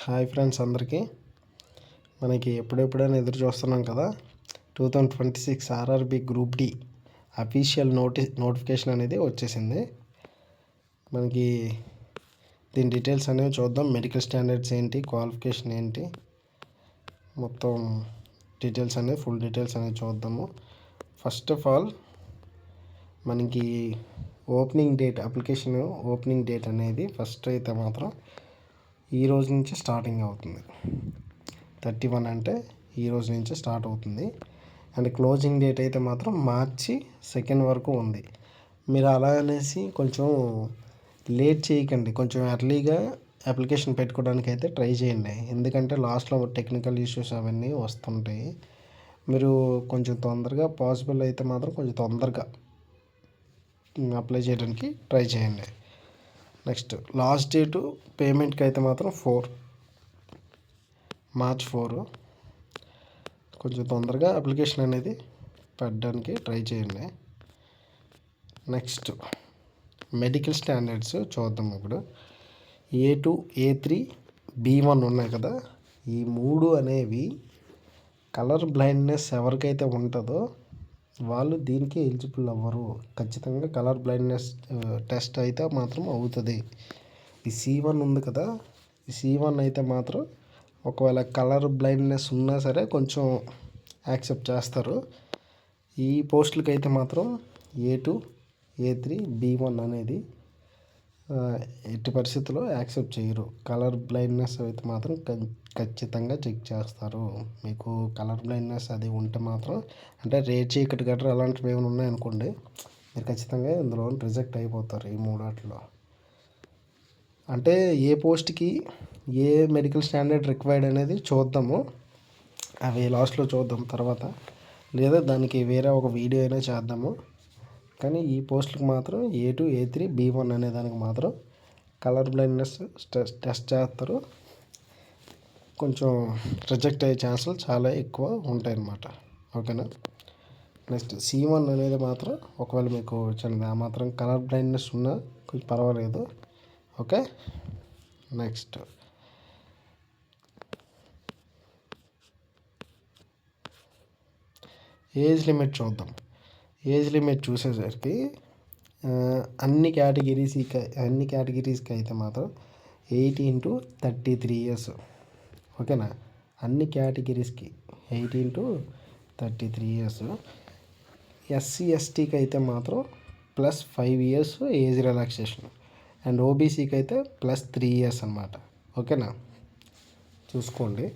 Hi friends అందరికీ. మనకి ఎప్పుడెప్పుడైనా ఎదురు చూస్తున్నాం కదా, 2026 RRB group D official notification అనేది వచ్చేసింది. మనకి దీని డీటెయిల్స్ అనేవి చూద్దాం. మెడికల్ స్టాండర్డ్స్ ఏంటి, క్వాలిఫికేషన్ ఏంటి, మొత్తం డీటెయిల్స్ అనేవి ఫుల్ డీటెయిల్స్ అనేవి చూద్దాము. ఫస్ట్ ఆఫ్ ఆల్ మనకి అప్లికేషన్ ఓపెనింగ్ డేట్ అనేది ఫస్ట్ అయితే మాత్రం ఈ రోజు నుంచి స్టార్టింగ్ అవుతుంది. 31 అంటే ఈ రోజు నుంచి స్టార్ట్ అవుతుంది. అండ్ క్లోజింగ్ డేట్ అయితే మాత్రం మార్చి 2 వరకు ఉంది. మీరు అలా అనేసి కొంచెం లేట్ చేయకండి, కొంచెం ఎర్లీగా అప్లికేషన్ పెట్టుకోవడానికి అయితే ట్రై చేయండి. ఎందుకంటే లాస్ట్లో టెక్నికల్ ఇష్యూస్ అవన్నీ వస్తుంటాయి. మీరు కొంచెం తొందరగా పాసిబుల్ అయితే మాత్రం కొంచెం తొందరగా అప్లై చేయడానికి ట్రై చేయండి. నెక్స్ట్ లాస్ట్ డేటు పేమెంట్కి అయితే మాత్రం మార్చ్ 4. కొంచెం తొందరగా అప్లికేషన్ అనేది పెట్టడానికి ట్రై చేయండి. నెక్స్ట్ మెడికల్ స్టాండర్డ్స్ చూద్దాం. ఇప్పుడు A2, A3, B1 ఉన్నాయి కదా, ఈ 3 అనేవి కలర్ బ్లైండ్నెస్ ఎవరికైతే ఉంటుందో వాళ్ళు దీనికి ఎలిజిబుల్ అవ్వరు. ఖచ్చితంగా కలర్ బ్లైండ్నెస్ టెస్ట్ అయితే మాత్రం అవుతుంది. ఈ C1 ఉంది కదా, ఈ C1 అయితే మాత్రం ఒకవేళ కలర్ బ్లైండ్నెస్ ఉన్నా సరే కొంచెం యాక్సెప్ట్ చేస్తారు. ఈ పోస్టులకి అయితే మాత్రం A2, A3, B1 అనేది ఎట్టి పరిస్థితుల్లో యాక్సెప్ట్ చేయరు. కలర్ బ్లైండ్నెస్ అయితే మాత్రం ఖచ్చితంగా చెక్ చేస్తారు. మీకు కలర్ బ్లైండ్నెస్ అది ఉంటే మాత్రం, అంటే రేట్ చీకటి గట్రా అలాంటివి ఏమైనా ఉన్నాయనుకోండి, మీరు ఖచ్చితంగా ఇందులో రిజెక్ట్ అయిపోతారు. ఈ 3 వాటిలో అంటే ఏ పోస్ట్కి ఏ మెడికల్ స్టాండర్డ్ రిక్వైర్డ్ అనేది చూద్దాము. అవి లాస్ట్లో చూద్దాం తర్వాత, లేదా దానికి వేరే ఒక వీడియో అయినా చేద్దాము. కానీ ఈ పోస్టులకు మాత్రం A2, A3, B1 అనే దానికి మాత్రం కలర్ బ్లైండ్నెస్ టెస్ట్ చేస్తారు. కొంచెం రిజెక్ట్ అయ్యే ఛాన్సులు చాలా ఎక్కువ ఉంటాయి అన్నమాట. ఓకేనా. నెక్స్ట్ C1 అనేది మాత్రం ఒకవేళ మీకు చిన్నది ఆ మాత్రం కలర్ బ్లైండ్నెస్ ఉన్నా కొంచెం పర్వాలేదు. ఓకే. నెక్స్ట్ ఏజ్ లిమిట్ చూద్దాం. ఏజ్ లిమిట్ చూసేసరికి అన్ని కేటగిరీస్కి అయితే మాత్రం 18 to 33 years. ఓకేనా. అన్ని కేటగిరీస్కి 18 to 33 years. SC, STకి అయితే మాత్రం +5 years ఏజ్ రిలాక్సేషన్. అండ్ ఓబీసీకి అయితే +3 years అన్నమాట. ఓకేనా. చూసుకోండి.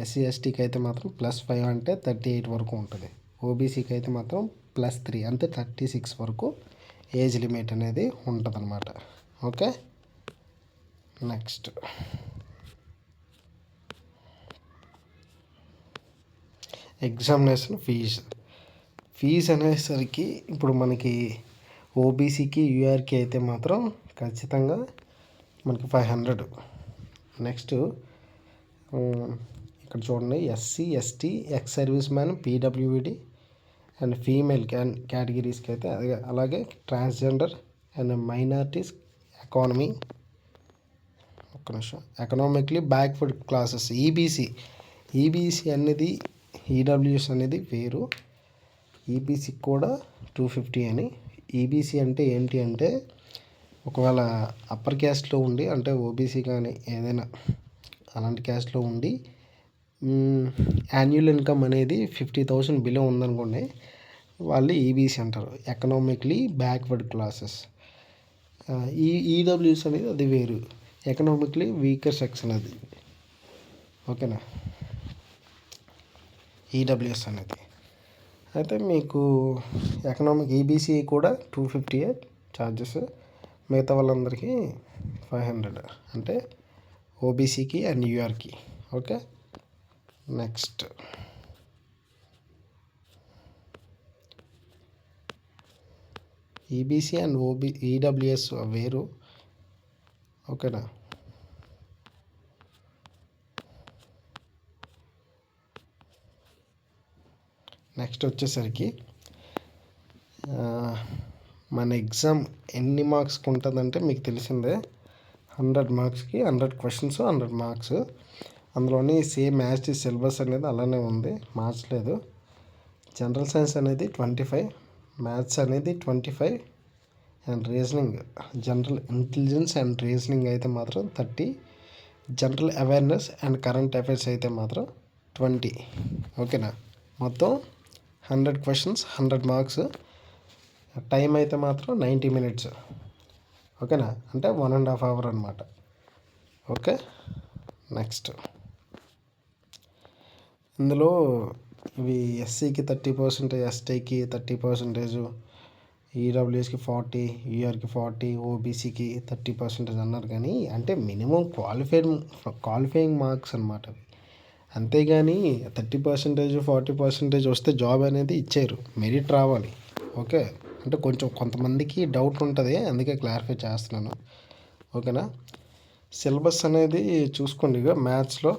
SC, STకి అయితే మాత్రం +5 అంటే 38 వరకు ఉంటుంది. ఓబీసీకి అయితే మాత్రం +3 అంటే 36 వరకు ఏజ్ లిమిట్ అనేది ఉంటుంది అన్నమాట. ఓకే. నెక్స్ట్ ఎగ్జామినేషన్ ఫీజు అనేసరికి ఇప్పుడు మనకి ఓబీసీకి, యూఆర్కి అయితే మాత్రం ఖచ్చితంగా మనకి 500. నెక్స్ట్ ఇక్కడ చూడండి, SC, ST, ex service man, PWD and female కేటగిరీస్కి అయితే అలాగే transgender and minorities, economically backward classes, EBC అనేది, ఈడబ్ల్యూఎస్ అనేది వేరు. ఈబీసీకి కూడా 250 అని. ఈబీసీ అంటే ఏంటి అంటే, ఒకవేళ అప్పర్ క్యాస్ట్లో ఉండి, అంటే ఓబీసీ కానీ ఏదైనా అలాంటి క్యాస్ట్లో ఉండి యాన్యువల్ ఇన్కమ్ అనేది 50,000 బిలో ఉందనుకోండి, వాళ్ళు ఈబీసీ అంటారు, ఎకనామిక్లీ బ్యాక్వర్డ్ క్లాసెస్. ఈడబ్ల్యూఎస్ అనేది అది వేరు, ఎకనామిక్లీ వీకర్ సెక్షన్ అది. ఓకేనా. ఈడబ్ల్యూఎస్ అనేది అయితే మీకు ఈబీసీ కూడా 250 ఛార్జెస్. మిగతా వాళ్ళందరికీ 500 అంటే ఓబీసీకి అండ్ యూఆర్కి. Okay. Next EBC and EWS వేరు. ఓకేనా. నెక్స్ట్ వచ్చేసరికి మన ఎగ్జామ్ ఎన్ని మార్క్స్కి ఉంటుందంటే మీకు తెలిసిందే, 100 మార్క్స్కి 100 క్వశ్చన్స్ 100 మార్క్స్. అందులోని సేమ్ మ్యాథ్స్ సిలబస్ అనేది అలానే ఉంది, మార్చలేదు. జనరల్ సైన్స్ అనేది 25, మ్యాథ్స్ అనేది 25 and reasoning, general intelligence and reasoning అయితే మాత్రం 30, general awareness and current affairs అయితే మాత్రం 20. ఓకేనా, మొత్తం 100 క్వశ్చన్స్ 100 మార్క్స్. టైం అయితే మాత్రం 90 minutes. ఓకేనా, అంటే 1.5 hours అనమాట. ఓకే, నెక్స్ట్ ఇందులో ఇవి ఎస్సీకి 30%, ఎస్టీకి 30%, ఈడబ్ల్యూఎస్కి 40, యూఆర్కి 40, ఓబీసీకి 30% అన్నారు. కానీ అంటే మినిమం క్వాలిఫైయింగ్ మార్క్స్ అనమాట అవి. అంతేగాని 30%, 40% వస్తే జాబ్ అనేది ఇచ్చారు, మెరిట్ రావాలి. ఓకే, అంటే కొంతమందికి డౌట్ ఉంటుంది, అందుకే క్లారిఫై చేస్తున్నాను. ఓకేనా, సిలబస్ అనేది చూసుకోండి. ఇక మ్యాథ్స్లో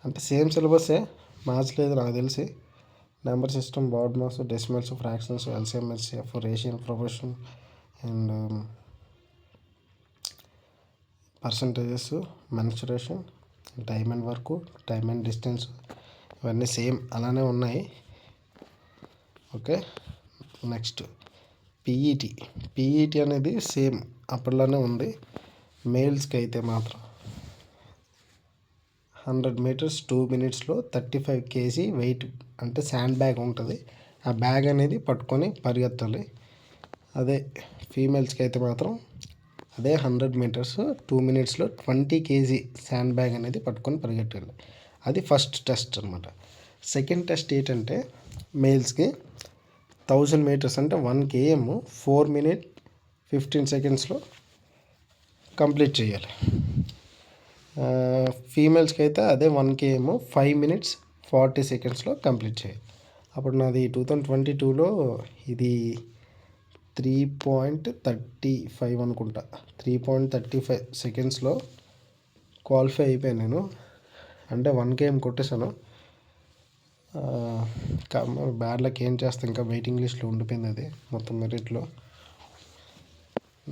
అంటే సేమ్ సిలబస్సే, మ్యాథ్స్ లేదు నాకు తెలిసి. Number system, BODMAS, decimals, fractions, LCM, HCF, రేషియల్, proportion and percentages, mensuration, time and work, time and distance, ఇవన్నీ సేమ్ అలానే ఉన్నాయి. ఓకే, నెక్స్ట్ పీఈటీ అనేది సేమ్ అప్పట్లోనే ఉంది. మేల్స్కి అయితే మాత్రం 100 meters 2 minutesలో 35 kg వెయిట్ అంటే శాండ్ బ్యాగ్ ఉంటుంది, ఆ బ్యాగ్ అనేది పట్టుకొని పరిగెత్తాలి. అదే ఫీమేల్స్కి అయితే మాత్రం అదే 100 meters 2 minutesలో 20 kg శాండ్ బ్యాగ్ అనేది పట్టుకొని పరిగెట్టాలి. అది ఫస్ట్ టెస్ట్ అనమాట. సెకండ్ టెస్ట్ ఏంటంటే మేల్స్కి 1000 meters అంటే 1 km 4 minutes 15 secondsలో కంప్లీట్ చేయాలి. ఫీమేల్స్కి అయితే అదే 1 km 5 minutes 40 secondsలో కంప్లీట్ చేయాలి. అప్పుడు నాది 2022లో ఇది 3.35 అనుకుంటా, 3.35 secondsలో క్వాలిఫై అయిపోయాను నేను. అంటే 1 km కొట్టేశాను. బ్యాడ్ లక్ ఏం చేస్తా, ఇంకా వెయిటింగ్ లిస్ట్లో ఉండిపోయింది అది మొత్తం మెరిట్లో.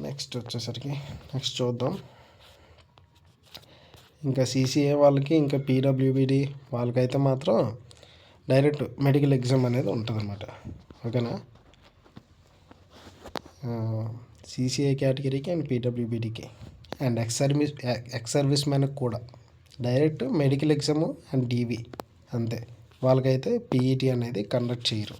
నెక్స్ట్ వచ్చేసరికి నెక్స్ట్ చూద్దాం. ఇంకా సీసీఏ వాళ్ళకి, ఇంకా పీడబ్ల్యూబీడి వాళ్ళకైతే మాత్రం డైరెక్ట్ మెడికల్ ఎగ్జామ్ అనేది ఉంటుంది అనమాట. ఓకేనా, సీసీఐ కేటగిరీకి అండ్ పీడబ్ల్యూబీడికి అండ్ ఎక్స్ సర్వీస్ మ్యాన్కి కూడా direct medical exam and DV అంతే. వాళ్ళకైతే పీఈటీ అనేది కండక్ట్ చేయరు.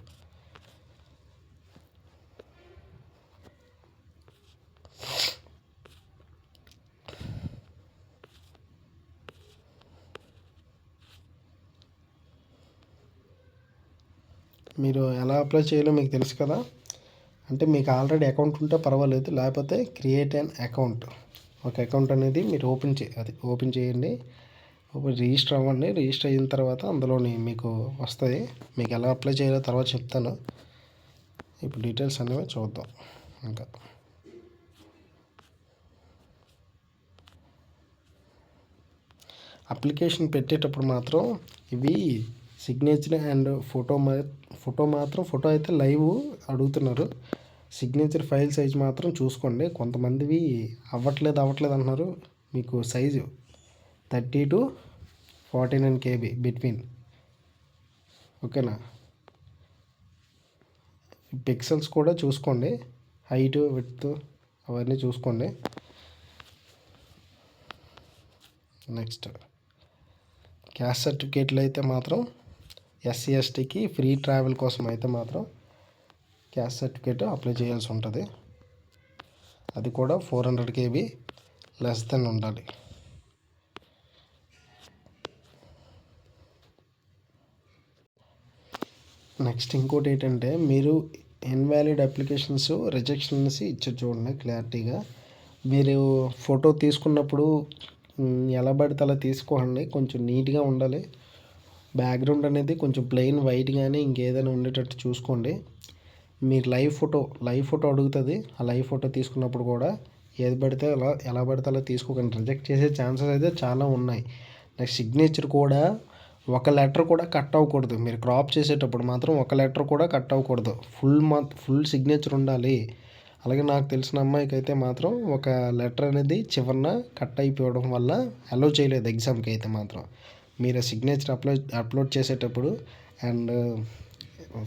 మీరు ఎలా అప్లై చేయాలో మీకు తెలుసు కదా. అంటే మీకు ఆల్రెడీ అకౌంట్ ఉంటే పర్వాలేదు, లేకపోతే క్రియేట్ అన్ అకౌంట్. ఒక అకౌంట్ అనేది మీరు ఓపెన్ చేయండి, రిజిస్టర్ అవ్వండి. రిజిస్టర్ అయిన తర్వాత అందులోని మీకు వస్తుంది. మీకు ఎలా అప్లై చేయాలో తర్వాత చెప్తాను. ఇప్పుడు డీటెయిల్స్ అనేవి చూద్దాం. ఇంకా అప్లికేషన్ పెట్టేటప్పుడు మాత్రం ఇవి సిగ్నేచర్ అండ్ ఫోటో అయితే లైవ్ అడుగుతున్నారు. సిగ్నేచర్ ఫైల్ సైజ్ మాత్రం చూసుకోండి. కొంతమందివి అవ్వట్లేదు అంటున్నారు. మీకు సైజు 30 to 49 KB బిట్వీన్. ఓకేనా, పిక్సెల్స్ కూడా చూసుకోండి, హైట్ విడ్త్ అవన్నీ చూసుకోండి. నెక్స్ట్ క్యాస్ట్ సర్టిఫికేట్లు అయితే మాత్రం ఎస్సీ ఎస్టీకి ఫ్రీ ట్రావెల్ కోసం అయితే మాత్రం క్యాస్ట్ సర్టిఫికేట్ అప్లై చేయాల్సి ఉంటుంది. అది కూడా 400 KB లెస్ దెన్ ఉండాలి. నెక్స్ట్ ఇంకోటి ఏంటంటే మీరు ఇన్వాలిడ్ అప్లికేషన్స్ రిజెక్షన్స్ ఇచ్చి చూడండి క్లారిటీగా. మీరు ఫోటో తీసుకున్నప్పుడు ఎలా పడితే అలా తీసుకోండి, కొంచెం నీట్గా ఉండాలి. బ్యాక్గ్రౌండ్ అనేది కొంచెం ప్లెయిన్ వైట్ కానీ ఇంకేదైనా ఉండేటట్టు చూసుకోండి. మీరు లైవ్ ఫోటో అడుగుతుంది. ఆ లైవ్ ఫోటో తీసుకున్నప్పుడు కూడా ఏది పడితే ఎలా పడితే అలా తీసుకోకండి. రిజెక్ట్ చేసే ఛాన్సెస్ అయితే చాలా ఉన్నాయి. నెక్స్ట్ సిగ్నేచర్ కూడా ఒక లెటర్ కూడా కట్ అవ్వకూడదు. మీరు క్రాప్ చేసేటప్పుడు మాత్రం ఒక లెటర్ కూడా కట్ అవ్వకూడదు. ఫుల్ సిగ్నేచర్ ఉండాలి. అలాగే నాకు తెలిసిన అమ్మాయికి అయితే మాత్రం ఒక లెటర్ అనేది చివరన కట్ అయిపోవడం వల్ల అలో చేయలేదు ఎగ్జామ్కి అయితే మాత్రం. మీరు సిగ్నేచర్ అప్లోడ్ చేసేటప్పుడు అండ్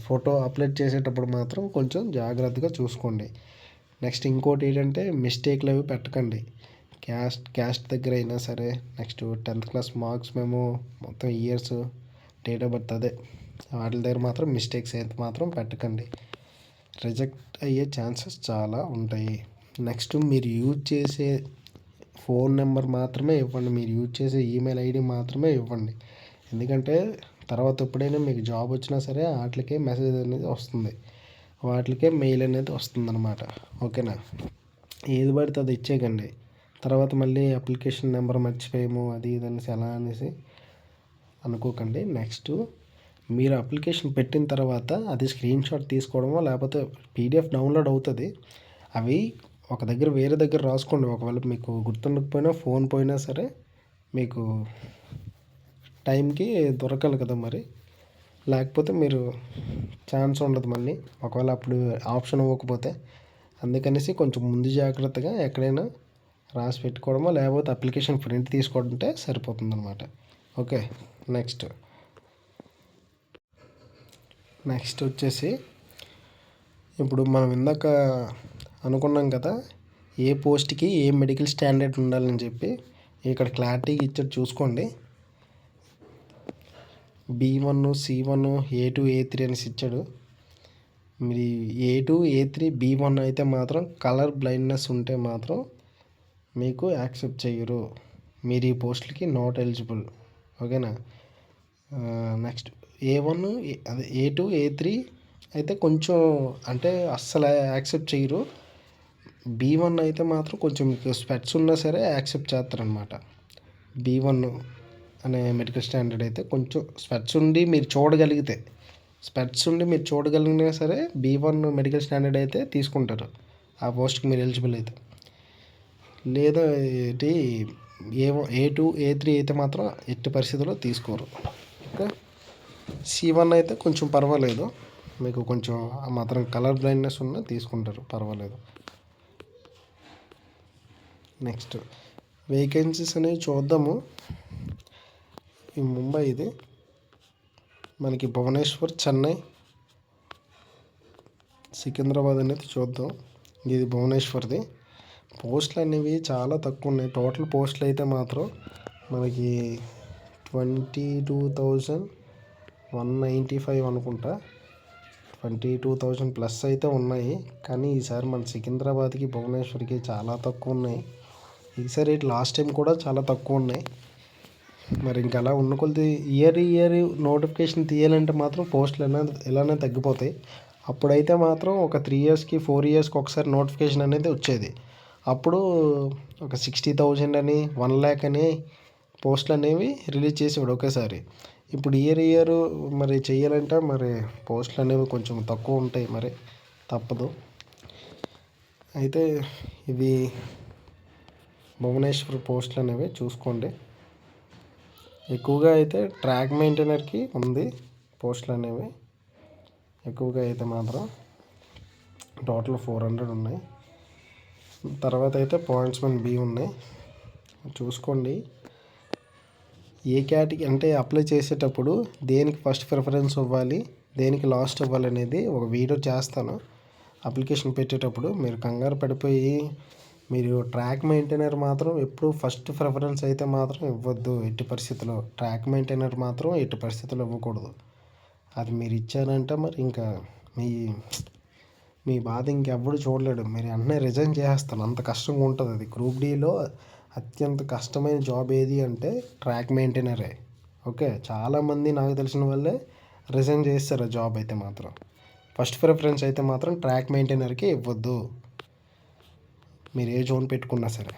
ఫోటో అప్లోడ్ చేసేటప్పుడు మాత్రం కొంచెం జాగ్రత్తగా చూసుకోండి. నెక్స్ట్ ఇంకోటి ఏంటంటే మిస్టేక్లు అవి పెట్టకండి. క్యాస్ట్ దగ్గర అయినా సరే, నెక్స్ట్ 10th క్లాస్ మార్క్స్ మేము మొత్తం ఇయర్స్, డేట్ ఆఫ్ బర్త్ అదే వాటి దగ్గర మాత్రం మిస్టేక్స్ అయితే మాత్రం పెట్టకండి. రిజెక్ట్ అయ్యే ఛాన్సెస్ చాలా ఉంటాయి. నెక్స్ట్ మీరు యూజ్ చేసే ఫోన్ నెంబర్ మాత్రమే ఇవ్వండి. మీరు యూజ్ చేసే ఈమెయిల్ ఐడి మాత్రమే ఇవ్వండి. ఎందుకంటే తర్వాత ఎప్పుడైనా మీకు జాబ్ వచ్చినా సరే వాటికే మెసేజ్ అనేది వస్తుంది, వాటికే మెయిల్ అనేది వస్తుందన్నమాట. ఓకేనా? ఏది పడితే అది ఇచ్చేయకండి. తర్వాత మళ్ళీ అప్లికేషన్ నెంబర్ మర్చిపోయాము అది ఇది అనేసి ఎలా అనేసి అనుకోకండి. నెక్స్ట్ మీరు అప్లికేషన్ పెట్టిన తర్వాత అది స్క్రీన్ షాట్ తీసుకోవడమో లేకపోతే పీడిఎఫ్ డౌన్లోడ్ అవుతుంది. అవి ఒక దగ్గర వేరే దగ్గర రాసుకోండి. ఒకవేళ మీకు గుర్తుండకపోయినా ఫోన్ పోయినా సరే మీకు టైంకి దొరకాలి కదా మరి. లేకపోతే మీరు ఛాన్స్ ఉండదు మళ్ళీ ఒకవేళ అప్పుడు ఆప్షన్ ఇవ్వకపోతే. అందుకనేసి కొంచెం ముందు జాగ్రత్తగా ఎక్కడైనా రాసి పెట్టుకోవడమో లేకపోతే అప్లికేషన్ ప్రింట్ తీసుకోవడంటే సరిపోతుంది అనమాట. ఓకే. నెక్స్ట్ వచ్చేసి ఇప్పుడు మనం ఇందాక అనుకున్నాం కదా ఏ పోస్ట్కి ఏ మెడికల్ స్టాండర్డ్ ఉండాలని చెప్పి. ఇక్కడ క్లారిటీగా ఇచ్చాడు చూసుకోండి. B1, C1, A2, A3 అనేసి ఇచ్చాడు. మీరు A2, A3, B1 అయితే మాత్రం కలర్ బ్లైండ్నెస్ ఉంటే మాత్రం మీకు యాక్సెప్ట్ చేయరు. మీరు ఈ పోస్టులకి నాట్ ఎలిజిబుల్. ఓకేనా? నెక్స్ట్ A1 అదే A2, A3 అయితే కొంచెం అంటే అస్సలు యాక్సెప్ట్ చేయరు. B1 అయితే మాత్రం కొంచెం మీకు స్పెట్స్ ఉన్నా సరే యాక్సెప్ట్ చేస్తారనమాట. B1 అనే మెడికల్ స్టాండర్డ్ అయితే కొంచెం స్పెట్స్ ఉండి మీరు చూడగలిగినా సరే B1 మెడికల్ స్టాండర్డ్ అయితే తీసుకుంటారు. ఆ పోస్ట్కి మీరు ఎలిజిబుల్ అయితే. లేదా A2, A3 అయితే మాత్రం ఎట్టి పరిస్థితుల్లో తీసుకోరు. ఓకే. C1 అయితే కొంచెం పర్వాలేదు, మీకు కొంచెం ఆ మాత్రం కలర్ బ్లైండ్నెస్ ఉన్నా తీసుకుంటారు, పర్వాలేదు. నెక్స్ట్ వేకెన్సీస్ అనేవి చూద్దాము. ఈ ముంబై ఇది మనకి భువనేశ్వర్, చెన్నై, సికింద్రాబాద్ అనేది చూద్దాం. ఇది భువనేశ్వర్ది. పోస్టులు అనేవి చాలా తక్కువ ఉన్నాయి. టోటల్ పోస్టులు అయితే మాత్రం మనకి 22,195 అనుకుంటా. 22,000 ప్లస్ అయితే ఉన్నాయి. కానీ ఈసారి మన సికింద్రాబాద్కి, భువనేశ్వర్కి చాలా తక్కువ ఉన్నాయి. ఈసారి లాస్ట్ టైం కూడా చాలా తక్కువ ఉన్నాయి. మరి ఇంకా అలా ఉన్న కొద్ది ఇయర్ నోటిఫికేషన్ తీయాలంటే మాత్రం పోస్టులు ఇలానే తగ్గిపోతాయి. అప్పుడైతే మాత్రం ఒక 3 ఇయర్స్కి 4 ఇయర్స్కి ఒకసారి నోటిఫికేషన్ అనేది వచ్చేది. అప్పుడు ఒక 60,000 అని 1,00,000 అని పోస్టులు అనేవి రిలీజ్ చేసేవాడు ఒకేసారి. ఇప్పుడు ఇయర్ మరి చేయాలంటే మరి పోస్టులు అనేవి కొంచెం తక్కువ ఉంటాయి, మరి తప్పదు. అయితే ఇవి భువనేశ్వర్ పోస్టులు అనేవి చూసుకోండి. ఎక్కువగా అయితే ట్రాక్ మెయింటైనర్కి ఉంది పోస్టులు అనేవి. ఎక్కువగా అయితే మాత్రం టోటల్ 400 ఉన్నాయి. తర్వాత అయితే పాయింట్స్మెన్ B ఉన్నాయి. చూసుకోండి. ఏ కేటగిరీ అంటే అప్లై చేసేటప్పుడు దేనికి ఫస్ట్ ప్రిఫరెన్స్ ఇవ్వాలి, దేనికి లాస్ట్ ఇవ్వాలి అనేది ఒక వీడియో చేస్తాను. అప్లికేషన్ పెట్టేటప్పుడు మీరు కంగారు పడిపోయి మీరు ట్రాక్ మెయింటైనర్ మాత్రం ఎప్పుడు ఫస్ట్ ప్రిఫరెన్స్ అయితే మాత్రం ఇవ్వద్దు. ఎట్టి పరిస్థితుల్లో ట్రాక్ మెయింటైనర్ మాత్రం ఎట్టి పరిస్థితుల్లో ఇవ్వకూడదు. అది మీరు ఇచ్చారంటే మరి ఇంకా మీ బాధ ఇంకెవ్వడు చూడలేడు. మీరు వెంటనే రిజైన్ చేసేస్తాను, అంత కష్టంగా ఉంటుంది అది. గ్రూప్ Dలో అత్యంత కష్టమైన జాబ్ ఏది అంటే ట్రాక్ మెయింటైనరే. ఓకే. చాలామంది నాకు తెలిసిన వాళ్ళే రిజైన్ చేస్తారు ఆ జాబ్ అయితే మాత్రం. ఫస్ట్ ప్రిఫరెన్స్ అయితే మాత్రం ట్రాక్ మెయింటైనర్కి ఇవ్వద్దు, మీరు ఏ జోన్ పెట్టుకున్నా సరే.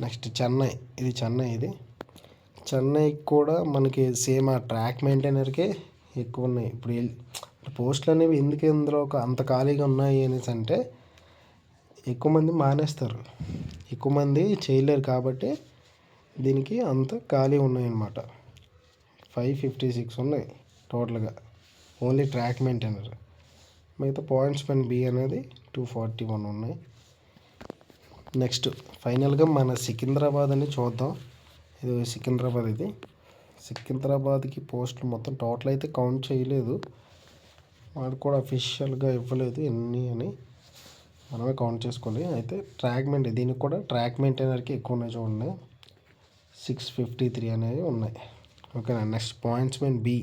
నెక్స్ట్ చెన్నై. ఇది చెన్నైకి కూడా మనకి సేమ్ ఆ ట్రాక్ మెయింటైనర్కే ఎక్కువ ఉన్నాయి. ఇప్పుడు పోస్టులు అనేవి ఎందుకు ఇందులో అంత ఖాళీగా ఉన్నాయి అనేసి అంటే ఎక్కువ మంది మానేస్తారు, ఎక్కువ మంది చేయలేరు కాబట్టి దీనికి అంత ఖాళీ ఉన్నాయన్నమాట. 556 ఉన్నాయి టోటల్గా ఓన్లీ ట్రాక్ మెయింటైనర్. మిగతా పాయింట్స్ పైన బి అనేది 241 ఉన్నాయి. నెక్స్ట్ ఫైనల్గా మన సికింద్రాబాద్ అని చూద్దాం. ఇది సికింద్రాబాద్. ఇది సికింద్రాబాద్కి పోస్టులు మొత్తం టోటల్ అయితే కౌంట్ చేయలేదు, వాడు కూడా అఫీషియల్గా ఇవ్వలేదు ఎన్ని అని, మనమే కౌంట్ చేసుకోండి. అయితే ట్రాక్ మెయింటైన్, దీనికి కూడా ట్రాక్ మెయింటైనర్కి ఎక్కువ ఉన్నాయి చూడండి, 653 అనేవి ఉన్నాయి. ఓకేనా. నెక్స్ట్ పాయింట్స్ మెయిన్ బి,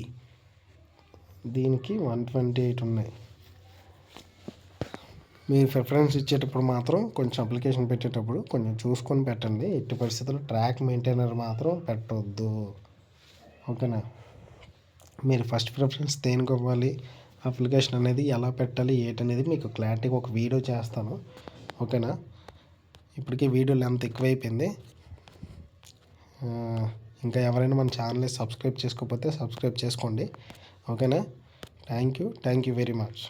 దీనికి 128 ఉన్నాయి. మీరు ప్రిఫరెన్స్ ఇచ్చేటప్పుడు మాత్రం కొంచెం అప్లికేషన్ పెట్టేటప్పుడు కొంచెం చూసుకొని పెట్టండి. ఎట్టి పరిస్థితుల్లో ట్రాక్ మెయింటైనర్ మాత్రం పెట్టవద్దు. ఓకేనా. మీరు ఫస్ట్ ప్రిఫరెన్స్ దేనికి ఇవ్వాలి, అప్లికేషన్ అనేది ఎలా పెట్టాలి ఏంటనేది మీకు క్లారిటీగా ఒక వీడియో చేస్తాను. ఓకేనా. ఇప్పటికీ వీడియో లెంత్ ఎక్కువైపోయింది. ఇంకా ఎవరైనా మన ఛానల్ని సబ్స్క్రైబ్ చేసుకోకపోతే సబ్స్క్రైబ్ చేసుకోండి. ఓకేనా. Thank you very much.